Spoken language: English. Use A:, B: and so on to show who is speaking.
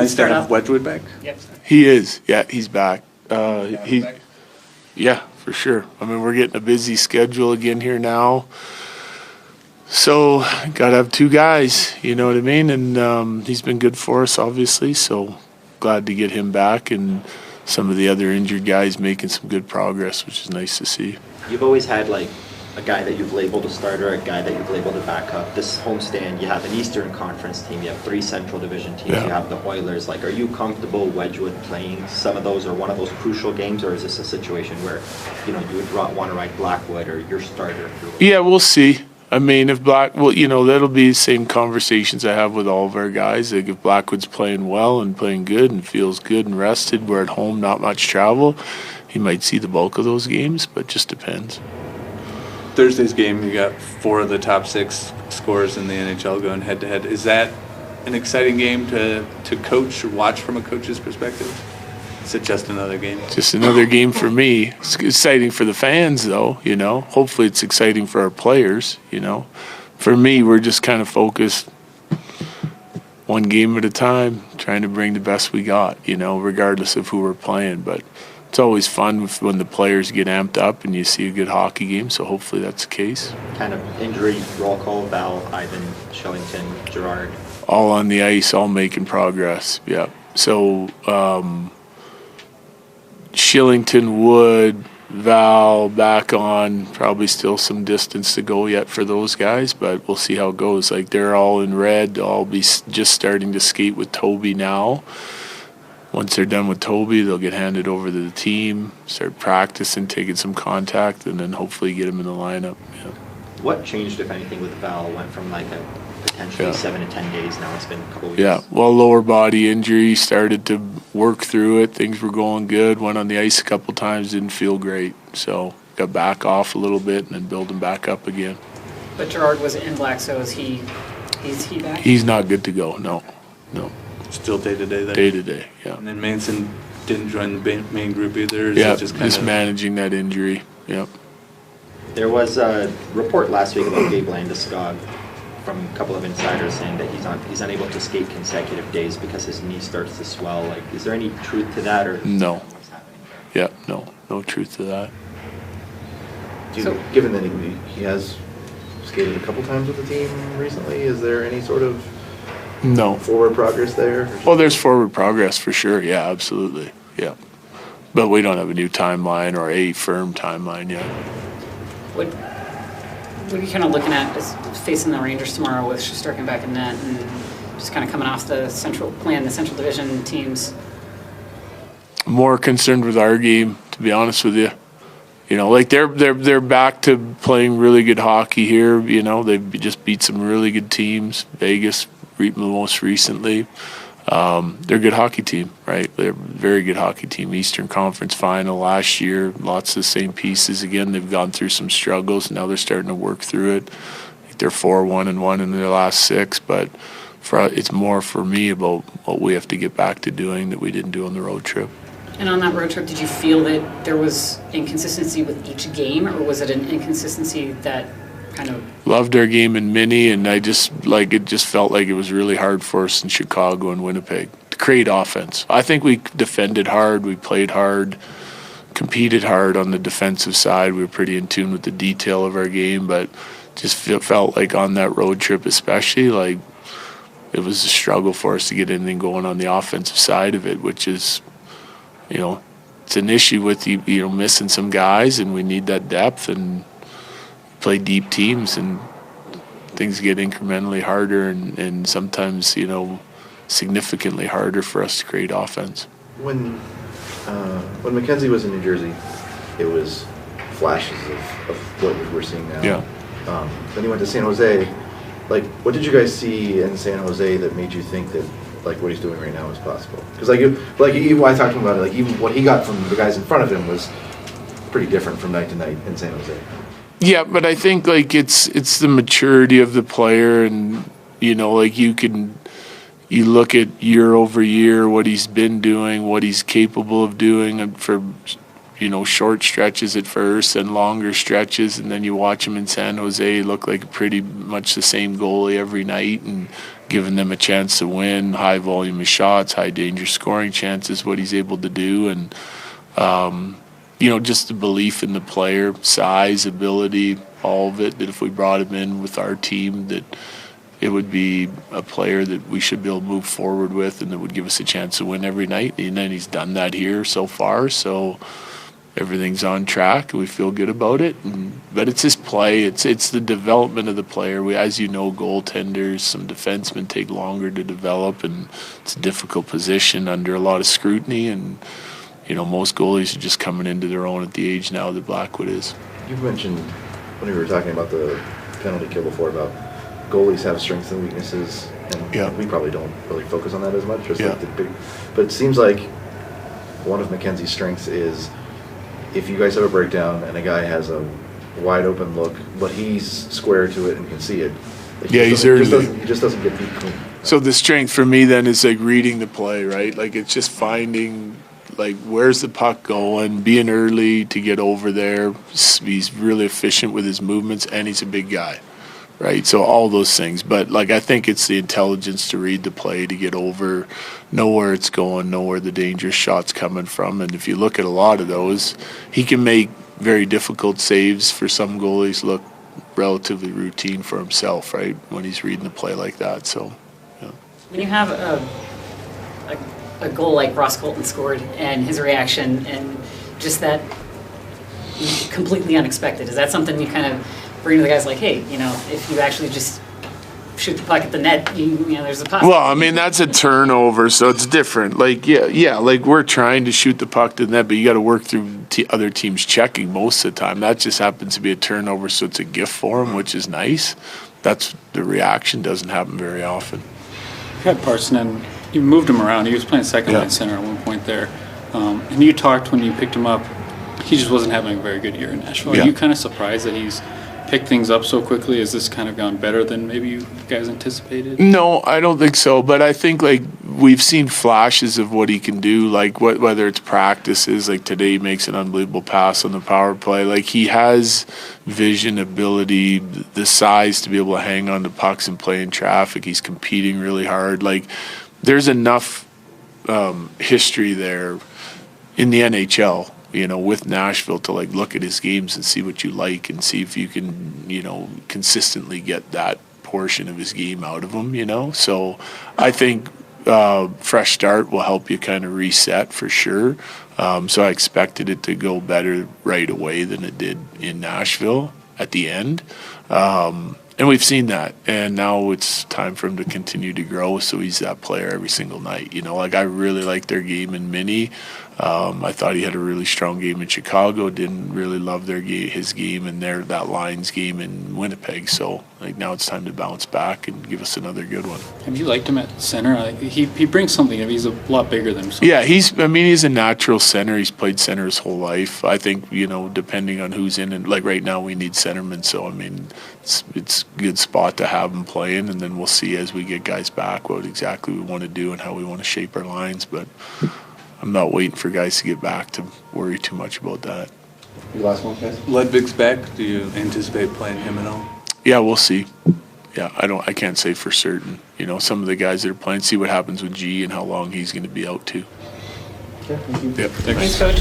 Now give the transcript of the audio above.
A: nice to have Wedgwood back.
B: Yep.
C: He is. Yeah, he's back.
A: Back.
C: Yeah, for sure. I mean, we're getting a busy schedule again here now. So, got to have two guys, you know what I mean? And he's been good for us, obviously. So, glad to get him back and some of the other injured guys making some good progress, which is nice to see.
D: You've always had like a guy that you've labeled a starter, a guy that you've labeled a backup. This homestand, you have an Eastern Conference team, you have 3 Central Division teams,
C: Yeah.
D: You have the Oilers. Like, are you comfortable Wedgwood playing some of those or one of those crucial games, or is this a situation where, you know, you would want to ride Blackwood or your starter?
C: Yeah, we'll see. I mean, if that'll be the same conversations I have with all of our guys. Like, if Blackwood's playing well and playing good and feels good and rested, we're at home, not much travel, he might see the bulk of those games, but just depends.
A: Thursday's game, you got 4 of the top 6 scorers in the NHL going head-to-head. Is that an exciting game to coach or watch from a coach's perspective? Is it just another game?
C: Just another game for me. It's exciting for the fans, though, you know. Hopefully it's exciting for our players, you know. For me, we're just kind of focused one game at a time, trying to bring the best we got, you know, regardless of who we're playing. But it's always fun when the players get amped up and you see a good hockey game, so hopefully that's the case.
D: Kind of injury roll call, Val, Ivan, Shillington, Gerard.
C: All on the ice, all making progress, yeah. So, Shillington, Wood, Val back on, probably still some distance to go yet for those guys, but we'll see how it goes. Like, they're all in red, all be just starting to skate with Toby now. Once they're done with Toby, they'll get handed over to the team, start practicing, taking some contact, and then hopefully get them in the lineup. Yeah.
D: What changed, if anything, with Val? Went from like a potentially 7 to 10 days, now it's been a couple weeks.
C: Yeah, well, lower body injury, started to work through it. Things were going good. Went on the ice a couple times, didn't feel great. So got back off a little bit and then building back up again.
B: But Gerard was in black, so is he back?
C: He's not good to go, no.
A: Still day-to-day there?
C: Day-to-day, yeah.
A: And then Manson didn't join the main group either?
C: Yeah, just managing that injury, yep.
D: There was a report last week about Gabe Landeskog from a couple of insiders saying that he's unable to skate consecutive days because his knee starts to swell. Like, is there any truth to that, or
C: No. Yeah, no truth to that.
E: Given that he has skated a couple times with the team recently, is there any sort of
C: No.
E: forward progress there?
C: Well, there's forward progress for sure, yeah, absolutely, yeah. But we don't have a new timeline or a firm timeline yet.
B: What are you kind of looking at is facing the Rangers tomorrow with Shesterkin back in net and just kind of coming off the Central Division teams?
C: More concerned with our game, to be honest with you. You know, like they're back to playing really good hockey here. You know, they've just beat some really good teams. Vegas, most recently. They're a good hockey team, right? They're a very good hockey team. Eastern Conference Final last year, lots of the same pieces. Again, they've gone through some struggles. Now they're starting to work through it. I think they're 4-1-1 in their last 6, but it's more for me about what we have to get back to doing that we didn't do on the road trip.
B: And on that road trip, did you feel that there was inconsistency with each game, or was it an inconsistency that kind of...
C: Loved our game in Mini, and it just felt like it was really hard for us in Chicago and Winnipeg to create offense. I think we defended hard, we played hard, competed hard on the defensive side. We were pretty in tune with the detail of our game, but just felt like on that road trip especially, like it was a struggle for us to get anything going on the offensive side of it, which is, you know, it's an issue with you know, missing some guys, and we need that depth and play deep teams, and things get incrementally harder and sometimes, you know, significantly harder for us to create offense.
E: When Mackenzie was in New Jersey, it was flashes of what we're seeing now.
C: Yeah.
E: Then he went to San Jose. Like, what did you guys see in San Jose that made you think that, like, what he's doing right now is possible? Because, even I talked to him about it, like, even what he got from the guys in front of him was pretty different from night to night in San Jose.
C: Yeah, but I think, like, it's the maturity of the player, and, you know, like, you look at year over year what he's been doing, what he's capable of doing, and for, you know, short stretches at first and longer stretches, and then you watch him in San Jose look like pretty much the same goalie every night and giving them a chance to win, high volume of shots, high danger scoring chances, what he's able to do. And, just the belief in the player, size, ability, all of it, that if we brought him in with our team, that it would be a player that we should be able to move forward with and that would give us a chance to win every night. And then he's done that here so far, so everything's on track. We feel good about it. But it's his play. It's the development of the player. As you know, goaltenders, some defensemen take longer to develop, and it's a difficult position under a lot of scrutiny. And, most goalies are just coming into their own at the age now that Blackwood is.
E: You mentioned when we were talking about the penalty kill before about goalies have strengths and weaknesses, and we probably don't really focus on that as much. But it seems like one of Mackenzie's strengths is if you guys have a breakdown and a guy has a wide open look, but he's square to it and can see it.
C: He's early.
E: He just doesn't get beat clean.
C: So the strength for me then is like reading the play, right? Like it's just finding like where's the puck going, being early to get over there. He's really efficient with his movements, and he's a big guy, right? So all those things. But like I think it's the intelligence to read the play, to get over, know where it's going, know where the dangerous shot's coming from. And if you look at a lot of those, he can make very difficult saves for some goalies look relatively routine for himself, right? When he's reading the play like that. So, yeah.
B: When you have a goal like Ross Colton scored and his reaction and just that completely unexpected, is that something you kind of bring to the guys like, hey, if you actually just shoot the puck at the net, there's a possibility.
C: Well, I mean, that's a turnover, so it's different. Like, like we're trying to shoot the puck to the net, but you got to work through other teams checking most of the time. That just happens to be a turnover, so it's a gift for them, which is nice. That's the reaction. Doesn't happen very often.
F: You had Parson, and you moved him around. He was playing second line center at one point there. And you talked when you picked him up, he just wasn't having a very good year in Nashville. Are you kind of surprised that he's picked things up so quickly? Has this kind of gone better than maybe you guys anticipated?
C: No, I don't think so. But I think like we've seen flashes of what he can do. Like whether it's practices, like today he makes an unbelievable pass on the power play. Like he has vision, ability, the size to be able to hang on to pucks and play in traffic. He's competing really hard. Like there's enough history there in the NHL, with Nashville to like look at his games and see what you like and see if you can, consistently get that portion of his game out of him, So I think fresh start will help you kind of reset for sure. So I expected it to go better right away than it did in Nashville at the end. And we've seen that, and now it's time for him to continue to grow, so he's that player every single night. Like I really like their game in Mini. I thought he had a really strong game in Chicago. Didn't really love his game and that Lions game in Winnipeg. So like now it's time to bounce back and give us another good one.
F: Have you liked him at center? Like, he brings something. He's a lot bigger than himself.
C: Yeah, he's a natural center. He's played center his whole life. I think depending on who's in, and like right now we need centermen. So I mean it's a good spot to have him playing, and then we'll see as we get guys back what exactly we want to do and how we want to shape our lines. But I'm not waiting for guys to get back to worry too much about that.
E: Your last one, guys?
A: Ludwig's back. Do you anticipate playing him at all?
C: Yeah, we'll see. Yeah, I can't say for certain. Some of the guys that are playing, see what happens with G and how long he's going to be out too.
E: Okay, thank you.
C: Yep.
B: Thanks, Coach.